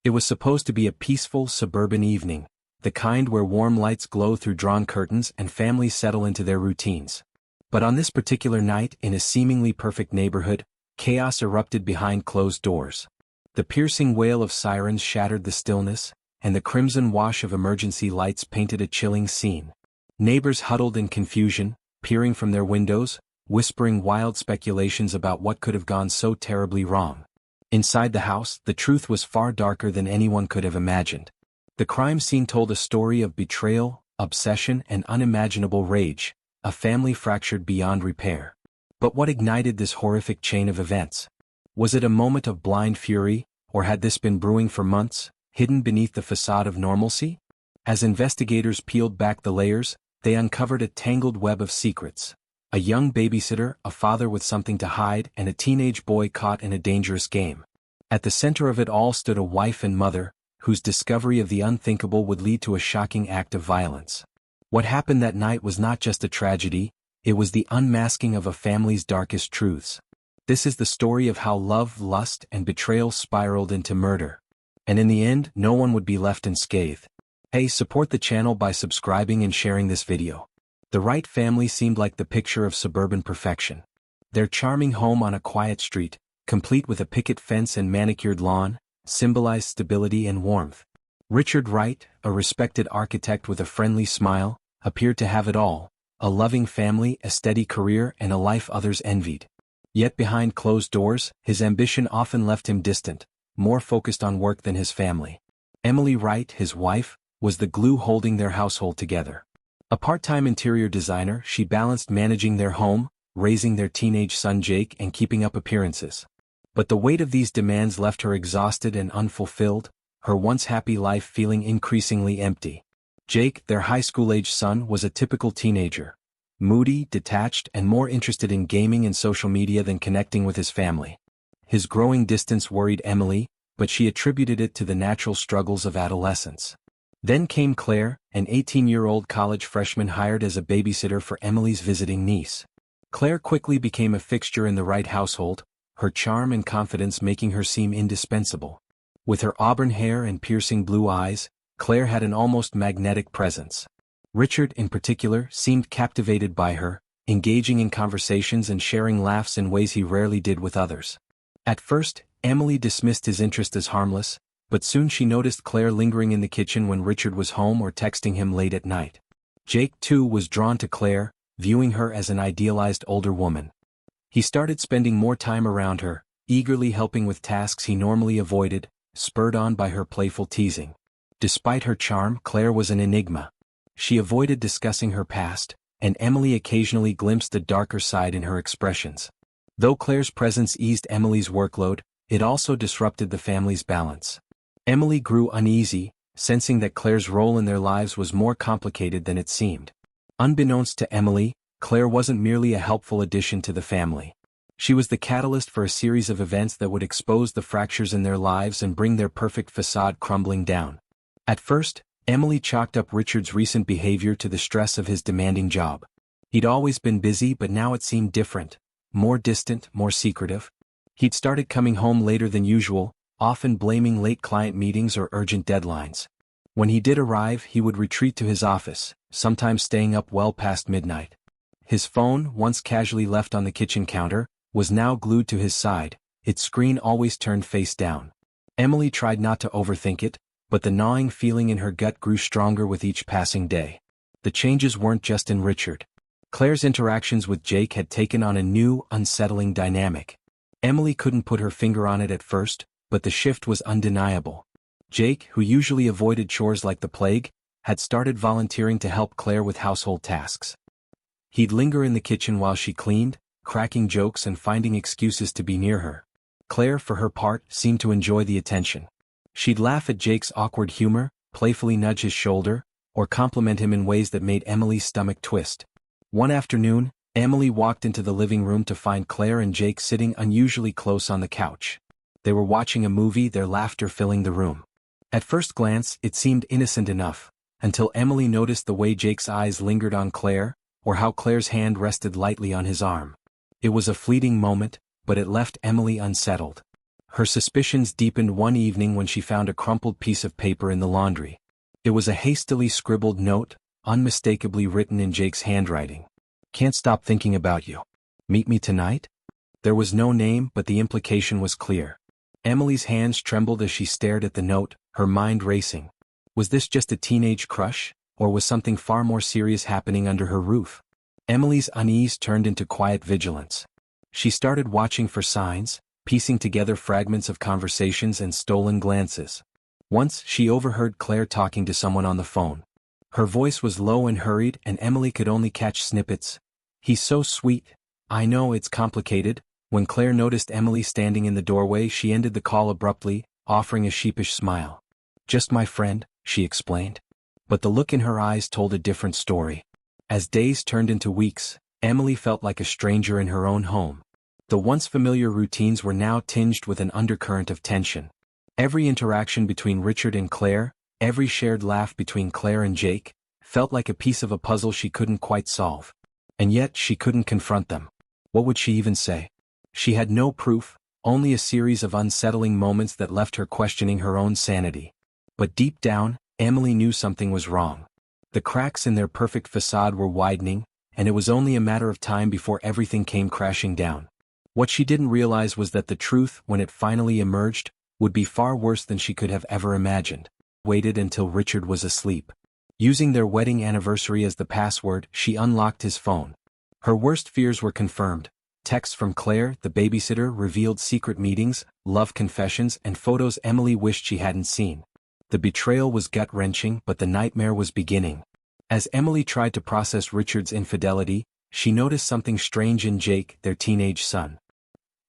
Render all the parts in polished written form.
It was supposed to be a peaceful suburban evening, the kind where warm lights glow through drawn curtains and families settle into their routines. But on this particular night, in a seemingly perfect neighborhood, chaos erupted behind closed doors. The piercing wail of sirens shattered the stillness, and the crimson wash of emergency lights painted a chilling scene. Neighbors huddled in confusion, peering from their windows, whispering wild speculations about what could have gone so terribly wrong. Inside the house, the truth was far darker than anyone could have imagined. The crime scene told a story of betrayal, obsession, and unimaginable rage, a family fractured beyond repair. But what ignited this horrific chain of events? Was it a moment of blind fury, or had this been brewing for months, hidden beneath the facade of normalcy? As investigators peeled back the layers, they uncovered a tangled web of secrets. A young babysitter, a father with something to hide, and a teenage boy caught in a dangerous game. At the center of it all stood a wife and mother, whose discovery of the unthinkable would lead to a shocking act of violence. What happened that night was not just a tragedy, it was the unmasking of a family's darkest truths. This is the story of how love, lust, and betrayal spiraled into murder. And in the end, no one would be left unscathed. Hey, support the channel by subscribing and sharing this video. The Wright family seemed like the picture of suburban perfection. Their charming home on a quiet street, complete with a picket fence and manicured lawn, symbolized stability and warmth. Richard Wright, a respected architect with a friendly smile, appeared to have it all: a loving family, a steady career, and a life others envied. Yet behind closed doors, his ambition often left him distant, more focused on work than his family. Emily Wright, his wife, was the glue holding their household together. A part-time interior designer, she balanced managing their home, raising their teenage son Jake, and keeping up appearances. But the weight of these demands left her exhausted and unfulfilled, her once happy life feeling increasingly empty. Jake, their high school-age son, was a typical teenager. Moody, detached, and more interested in gaming and social media than connecting with his family. His growing distance worried Emily, but she attributed it to the natural struggles of adolescence. Then came Claire, an 18-year-old college freshman hired as a babysitter for Emily's visiting niece. Claire quickly became a fixture in the Wright household, her charm and confidence making her seem indispensable. With her auburn hair and piercing blue eyes, Claire had an almost magnetic presence. Richard, in particular, seemed captivated by her, engaging in conversations and sharing laughs in ways he rarely did with others. At first, Emily dismissed his interest as harmless, but soon she noticed Claire lingering in the kitchen when Richard was home or texting him late at night. Jake, too, was drawn to Claire, viewing her as an idealized older woman. He started spending more time around her, eagerly helping with tasks he normally avoided, spurred on by her playful teasing. Despite her charm, Claire was an enigma. She avoided discussing her past, and Emily occasionally glimpsed a darker side in her expressions. Though Claire's presence eased Emily's workload, it also disrupted the family's balance. Emily grew uneasy, sensing that Claire's role in their lives was more complicated than it seemed. Unbeknownst to Emily, Claire wasn't merely a helpful addition to the family. She was the catalyst for a series of events that would expose the fractures in their lives and bring their perfect facade crumbling down. At first, Emily chalked up Richard's recent behavior to the stress of his demanding job. He'd always been busy, but now it seemed different, more distant, more secretive. He'd started coming home later than usual, often blaming late client meetings or urgent deadlines. When he did arrive, he would retreat to his office, sometimes staying up well past midnight. His phone, once casually left on the kitchen counter, was now glued to his side, its screen always turned face down. Emily tried not to overthink it, but the gnawing feeling in her gut grew stronger with each passing day. The changes weren't just in Richard. Claire's interactions with Jake had taken on a new, unsettling dynamic. Emily couldn't put her finger on it at first, but the shift was undeniable. Jake, who usually avoided chores like the plague, had started volunteering to help Claire with household tasks. He'd linger in the kitchen while she cleaned, cracking jokes and finding excuses to be near her. Claire, for her part, seemed to enjoy the attention. She'd laugh at Jake's awkward humor, playfully nudge his shoulder, or compliment him in ways that made Emily's stomach twist. One afternoon, Emily walked into the living room to find Claire and Jake sitting unusually close on the couch. They were watching a movie, their laughter filling the room. At first glance, it seemed innocent enough, until Emily noticed the way Jake's eyes lingered on Claire, or how Claire's hand rested lightly on his arm. It was a fleeting moment, but it left Emily unsettled. Her suspicions deepened one evening when she found a crumpled piece of paper in the laundry. It was a hastily scribbled note, unmistakably written in Jake's handwriting. "Can't stop thinking about you. Meet me tonight?" There was no name, but the implication was clear. Emily's hands trembled as she stared at the note, her mind racing. Was this just a teenage crush, or was something far more serious happening under her roof? Emily's unease turned into quiet vigilance. She started watching for signs, piecing together fragments of conversations and stolen glances. Once, she overheard Claire talking to someone on the phone. Her voice was low and hurried, and Emily could only catch snippets. "He's so sweet. I know it's complicated." When Claire noticed Emily standing in the doorway, she ended the call abruptly, offering a sheepish smile. "Just my friend," she explained. But the look in her eyes told a different story. As days turned into weeks, Emily felt like a stranger in her own home. The once familiar routines were now tinged with an undercurrent of tension. Every interaction between Richard and Claire, every shared laugh between Claire and Jake, felt like a piece of a puzzle she couldn't quite solve. And yet she couldn't confront them. What would she even say? She had no proof, only a series of unsettling moments that left her questioning her own sanity. But deep down, Emily knew something was wrong. The cracks in their perfect facade were widening, and it was only a matter of time before everything came crashing down. What she didn't realize was that the truth, when it finally emerged, would be far worse than she could have ever imagined. Waited until Richard was asleep. Using their wedding anniversary as the password, she unlocked his phone. Her worst fears were confirmed. Texts from Claire, the babysitter, revealed secret meetings, love confessions, and photos Emily wished she hadn't seen. The betrayal was gut-wrenching, but the nightmare was beginning. As Emily tried to process Richard's infidelity, she noticed something strange in Jake, their teenage son.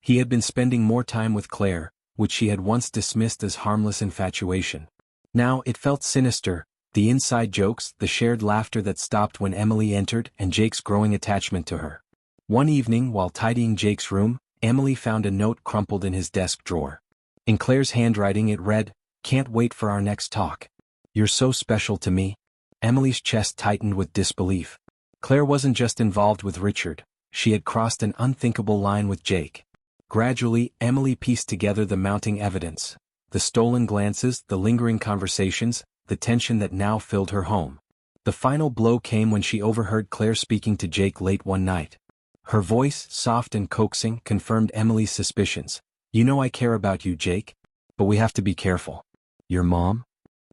He had been spending more time with Claire, which she had once dismissed as harmless infatuation. Now it felt sinister, the inside jokes, the shared laughter that stopped when Emily entered, and Jake's growing attachment to her. One evening, while tidying Jake's room, Emily found a note crumpled in his desk drawer. In Claire's handwriting it read, "Can't wait for our next talk. You're so special to me." Emily's chest tightened with disbelief. Claire wasn't just involved with Richard, she had crossed an unthinkable line with Jake. Gradually, Emily pieced together the mounting evidence. The stolen glances, the lingering conversations, the tension that now filled her home. The final blow came when she overheard Claire speaking to Jake late one night. Her voice, soft and coaxing, confirmed Emily's suspicions. "You know I care about you, Jake. But we have to be careful." "Your mom?"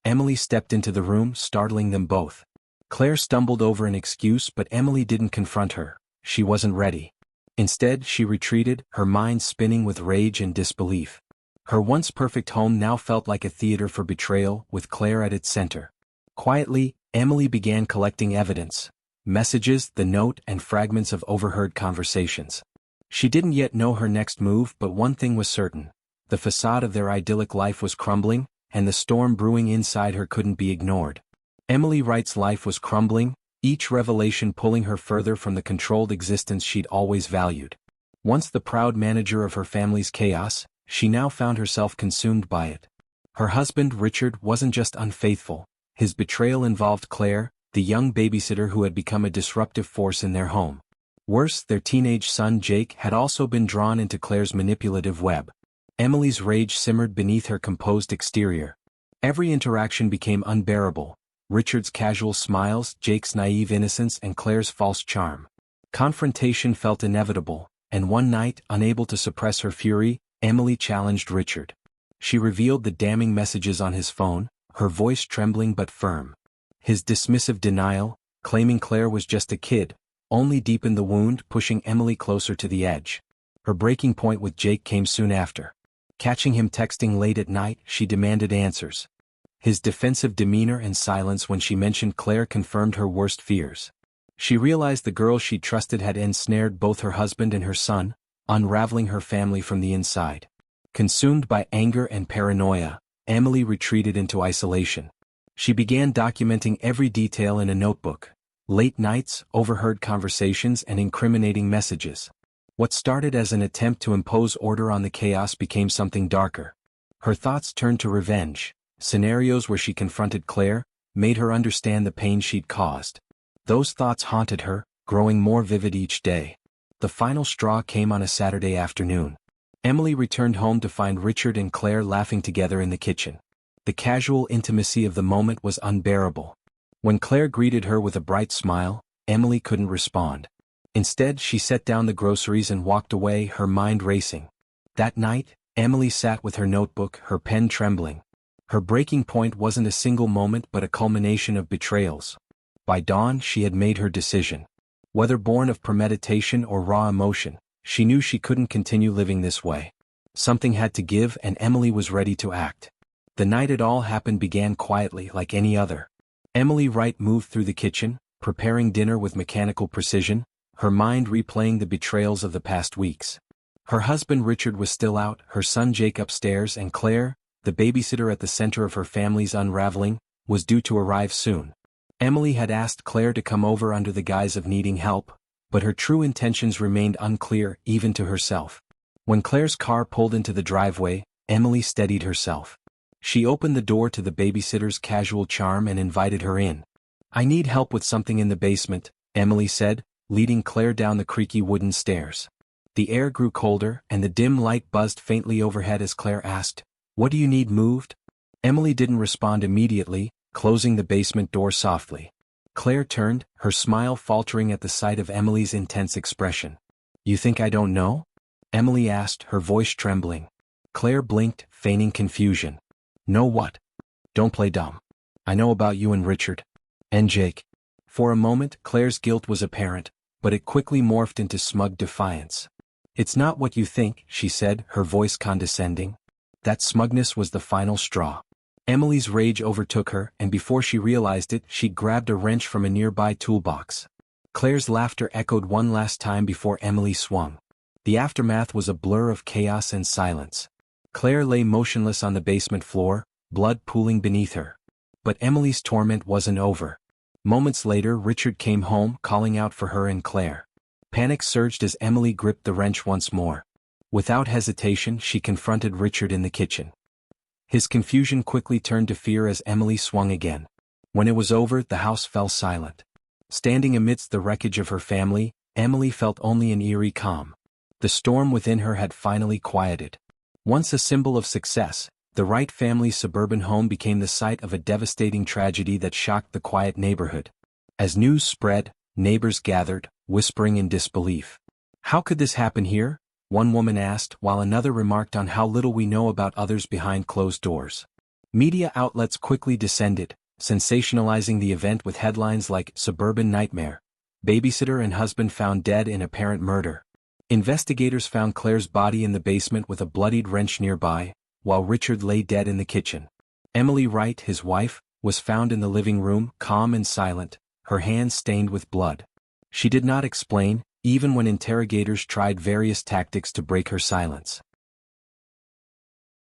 Emily stepped into the room, startling them both. Claire stumbled over an excuse, but Emily didn't confront her. She wasn't ready. Instead, she retreated, her mind spinning with rage and disbelief. Her once perfect home now felt like a theater for betrayal, with Claire at its center. Quietly, Emily began collecting evidence. Messages, the note, and fragments of overheard conversations. She didn't yet know her next move, but one thing was certain. The facade of their idyllic life was crumbling, and the storm brewing inside her couldn't be ignored. Emily Wright's life was crumbling, each revelation pulling her further from the controlled existence she'd always valued. Once the proud manager of her family's chaos, she now found herself consumed by it. Her husband, Richard, wasn't just unfaithful. His betrayal involved Claire, the young babysitter who had become a disruptive force in their home. Worse, their teenage son Jake had also been drawn into Claire's manipulative web. Emily's rage simmered beneath her composed exterior. Every interaction became unbearable. Richard's casual smiles, Jake's naive innocence, and Claire's false charm. Confrontation felt inevitable, and one night, unable to suppress her fury, Emily challenged Richard. She revealed the damning messages on his phone, her voice trembling but firm. His dismissive denial, claiming Claire was just a kid, only deepened the wound, pushing Emily closer to the edge. Her breaking point with Jake came soon after. Catching him texting late at night, she demanded answers. His defensive demeanor and silence when she mentioned Claire confirmed her worst fears. She realized the girl she trusted had ensnared both her husband and her son, unraveling her family from the inside. Consumed by anger and paranoia, Emily retreated into isolation. She began documenting every detail in a notebook. Late nights, overheard conversations, and incriminating messages. What started as an attempt to impose order on the chaos became something darker. Her thoughts turned to revenge. Scenarios where she confronted Claire, made her understand the pain she'd caused. Those thoughts haunted her, growing more vivid each day. The final straw came on a Saturday afternoon. Emily returned home to find Richard and Claire laughing together in the kitchen. The casual intimacy of the moment was unbearable. When Claire greeted her with a bright smile, Emily couldn't respond. Instead, she set down the groceries and walked away, her mind racing. That night, Emily sat with her notebook, her pen trembling. Her breaking point wasn't a single moment but a culmination of betrayals. By dawn, she had made her decision. Whether born of premeditation or raw emotion, she knew she couldn't continue living this way. Something had to give, and Emily was ready to act. The night it all happened began quietly, like any other. Emily Wright moved through the kitchen, preparing dinner with mechanical precision, her mind replaying the betrayals of the past weeks. Her husband Richard was still out, her son Jake upstairs, and Claire, the babysitter at the center of her family's unraveling, was due to arrive soon. Emily had asked Claire to come over under the guise of needing help, but her true intentions remained unclear even to herself. When Claire's car pulled into the driveway, Emily steadied herself. She opened the door to the babysitter's casual charm and invited her in. "I need help with something in the basement," Emily said, leading Claire down the creaky wooden stairs. The air grew colder, and the dim light buzzed faintly overhead as Claire asked, "What do you need moved?" Emily didn't respond immediately, closing the basement door softly. Claire turned, her smile faltering at the sight of Emily's intense expression. "You think I don't know?" Emily asked, her voice trembling. Claire blinked, feigning confusion. "Know what?" "Don't play dumb. I know about you and Richard. And Jake." For a moment, Claire's guilt was apparent, but it quickly morphed into smug defiance. "It's not what you think," she said, her voice condescending. That smugness was the final straw. Emily's rage overtook her, and before she realized it, she grabbed a wrench from a nearby toolbox. Claire's laughter echoed one last time before Emily swung. The aftermath was a blur of chaos and silence. Claire lay motionless on the basement floor, blood pooling beneath her. But Emily's torment wasn't over. Moments later, Richard came home, calling out for her and Claire. Panic surged as Emily gripped the wrench once more. Without hesitation, she confronted Richard in the kitchen. His confusion quickly turned to fear as Emily swung again. When it was over, the house fell silent. Standing amidst the wreckage of her family, Emily felt only an eerie calm. The storm within her had finally quieted. Once a symbol of success, the Wright family's suburban home became the site of a devastating tragedy that shocked the quiet neighborhood. As news spread, neighbors gathered, whispering in disbelief. "How could this happen here?" one woman asked, while another remarked on how little we know about others behind closed doors. Media outlets quickly descended, sensationalizing the event with headlines like "Suburban Nightmare," "Babysitter and Husband Found Dead in Apparent Murder." Investigators found Claire's body in the basement with a bloodied wrench nearby, while Richard lay dead in the kitchen. Emily Wright, his wife, was found in the living room, calm and silent, her hands stained with blood. She did not explain, even when interrogators tried various tactics to break her silence.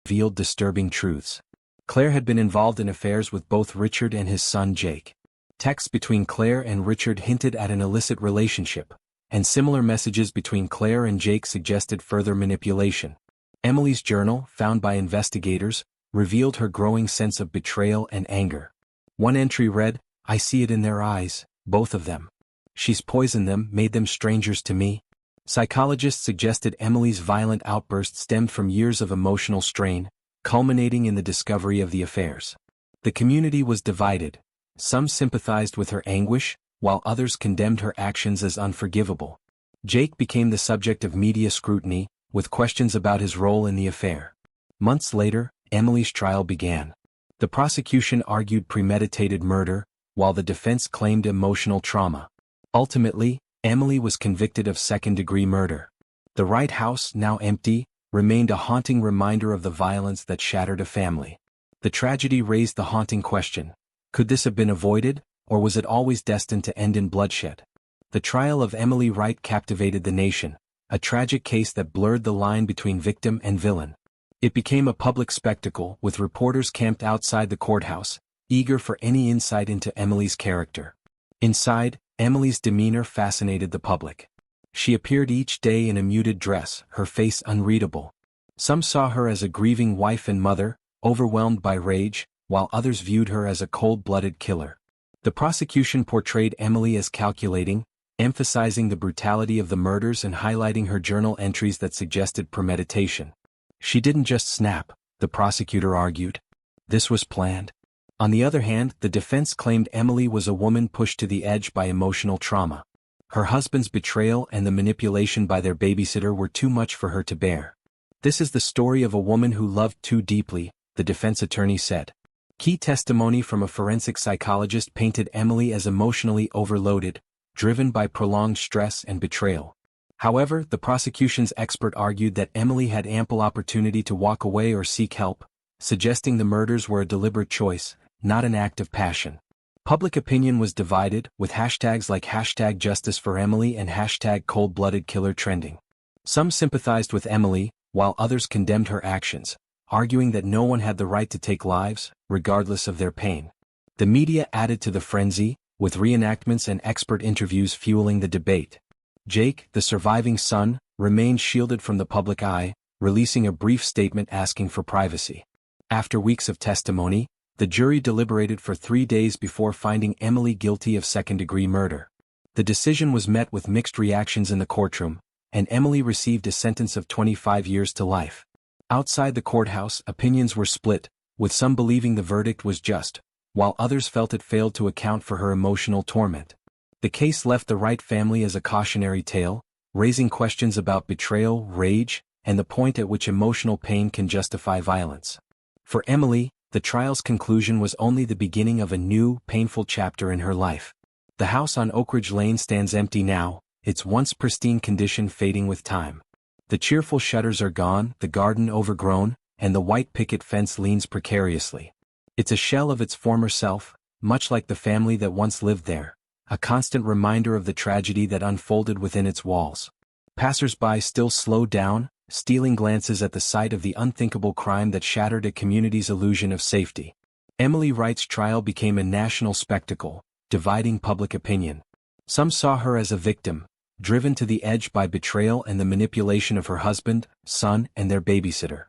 Revealed disturbing truths. Claire had been involved in affairs with both Richard and his son Jake. Texts between Claire and Richard hinted at an illicit relationship, and similar messages between Claire and Jake suggested further manipulation. Emily's journal, found by investigators, revealed her growing sense of betrayal and anger. One entry read, "I see it in their eyes, both of them. She's poisoned them, made them strangers to me." Psychologists suggested Emily's violent outburst stemmed from years of emotional strain, culminating in the discovery of the affairs. The community was divided. Some sympathized with her anguish, while others condemned her actions as unforgivable. Jake became the subject of media scrutiny, with questions about his role in the affair. Months later, Emily's trial began. The prosecution argued premeditated murder, while the defense claimed emotional trauma. Ultimately, Emily was convicted of second-degree murder. The Wright house, now empty, remained a haunting reminder of the violence that shattered a family. The tragedy raised the haunting question: could this have been avoided, or was it always destined to end in bloodshed? The trial of Emily Wright captivated the nation, a tragic case that blurred the line between victim and villain. It became a public spectacle, with reporters camped outside the courthouse, eager for any insight into Emily's character. Inside, Emily's demeanor fascinated the public. She appeared each day in a muted dress, her face unreadable. Some saw her as a grieving wife and mother, overwhelmed by rage, while others viewed her as a cold-blooded killer. The prosecution portrayed Emily as calculating, emphasizing the brutality of the murders and highlighting her journal entries that suggested premeditation. She didn't just snap, the prosecutor argued. This was planned. On the other hand, the defense claimed Emily was a woman pushed to the edge by emotional trauma. Her husband's betrayal and the manipulation by their babysitter were too much for her to bear. This is the story of a woman who loved too deeply, the defense attorney said. Key testimony from a forensic psychologist painted Emily as emotionally overloaded, driven by prolonged stress and betrayal. However, the prosecution's expert argued that Emily had ample opportunity to walk away or seek help, suggesting the murders were a deliberate choice, not an act of passion. Public opinion was divided, with hashtags like #JusticeForEmily and #ColdBloodedKiller trending. Some sympathized with Emily, while others condemned her actions, arguing that no one had the right to take lives, regardless of their pain. The media added to the frenzy, with reenactments and expert interviews fueling the debate. Jake, the surviving son, remained shielded from the public eye, releasing a brief statement asking for privacy. After weeks of testimony, the jury deliberated for 3 days before finding Emily guilty of second-degree murder. The decision was met with mixed reactions in the courtroom, and Emily received a sentence of 25 years to life. Outside the courthouse, opinions were split, with some believing the verdict was just, while others felt it failed to account for her emotional torment. The case left the Wright family as a cautionary tale, raising questions about betrayal, rage, and the point at which emotional pain can justify violence. For Emily, the trial's conclusion was only the beginning of a new, painful chapter in her life. The house on Oak Ridge Lane stands empty now, its once pristine condition fading with time. The cheerful shutters are gone, the garden overgrown, and the white picket fence leans precariously. It's a shell of its former self, much like the family that once lived there, a constant reminder of the tragedy that unfolded within its walls. Passers-by still slow down, stealing glances at the site of the unthinkable crime that shattered a community's illusion of safety. Emily Wright's trial became a national spectacle, dividing public opinion. Some saw her as a victim, driven to the edge by betrayal and the manipulation of her husband, son, and their babysitter.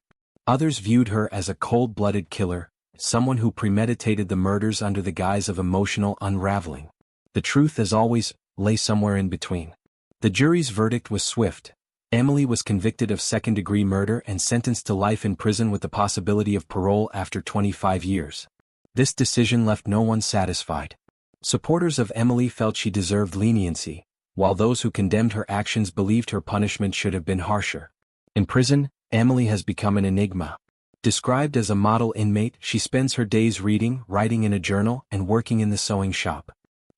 Others viewed her as a cold-blooded killer, someone who premeditated the murders under the guise of emotional unraveling. The truth, as always, lay somewhere in between. The jury's verdict was swift. Emily was convicted of second-degree murder and sentenced to life in prison with the possibility of parole after 25 years. This decision left no one satisfied. Supporters of Emily felt she deserved leniency, while those who condemned her actions believed her punishment should have been harsher. In prison, Emily has become an enigma. Described as a model inmate, she spends her days reading, writing in a journal, and working in the sewing shop.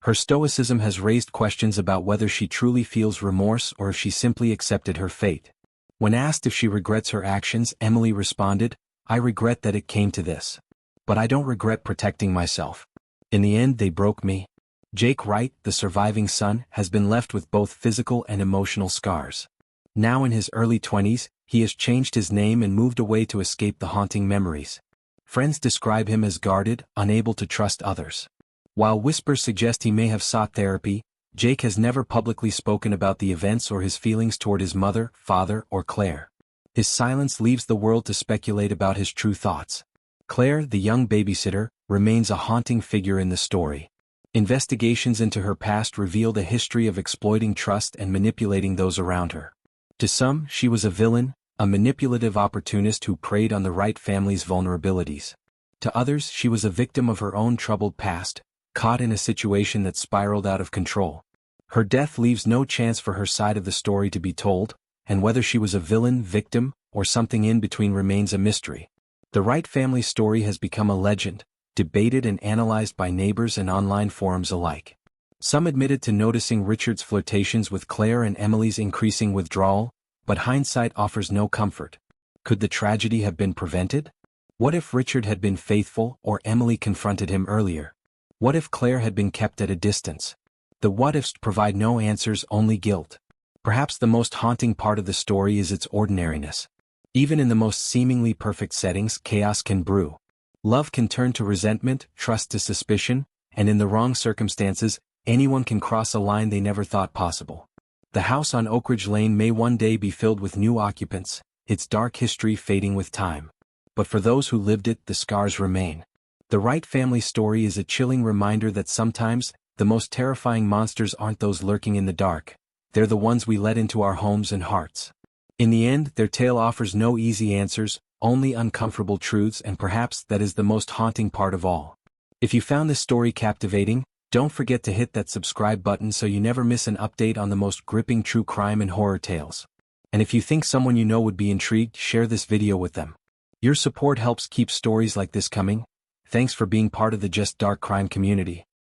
Her stoicism has raised questions about whether she truly feels remorse or if she simply accepted her fate. When asked if she regrets her actions, Emily responded, "I regret that it came to this. But I don't regret protecting myself. In the end, they broke me." Jake Wright, the surviving son, has been left with both physical and emotional scars. Now in his early 20s, he has changed his name and moved away to escape the haunting memories. Friends describe him as guarded, unable to trust others. While whispers suggest he may have sought therapy, Jake has never publicly spoken about the events or his feelings toward his mother, father, or Claire. His silence leaves the world to speculate about his true thoughts. Claire, the young babysitter, remains a haunting figure in the story. Investigations into her past revealed a history of exploiting trust and manipulating those around her. To some, she was a villain, a manipulative opportunist who preyed on the Wright family's vulnerabilities. To others, she was a victim of her own troubled past, caught in a situation that spiraled out of control. Her death leaves no chance for her side of the story to be told, and whether she was a villain, victim, or something in between remains a mystery. The Wright family story has become a legend, debated and analyzed by neighbors and online forums alike. Some admitted to noticing Richard's flirtations with Claire and Emily's increasing withdrawal, but hindsight offers no comfort. Could the tragedy have been prevented? What if Richard had been faithful or Emily confronted him earlier? What if Claire had been kept at a distance? The what-ifs provide no answers, only guilt. Perhaps the most haunting part of the story is its ordinariness. Even in the most seemingly perfect settings, chaos can brew. Love can turn to resentment, trust to suspicion, and in the wrong circumstances, anyone can cross a line they never thought possible. The house on Oak Ridge Lane may one day be filled with new occupants, its dark history fading with time. But for those who lived it, the scars remain. The Wright family story is a chilling reminder that sometimes, the most terrifying monsters aren't those lurking in the dark. They're the ones we let into our homes and hearts. In the end, their tale offers no easy answers, only uncomfortable truths, and perhaps that is the most haunting part of all. If you found this story captivating, don't forget to hit that subscribe button so you never miss an update on the most gripping true crime and horror tales. And if you think someone you know would be intrigued, share this video with them. Your support helps keep stories like this coming. Thanks for being part of the Just Dark Crime community.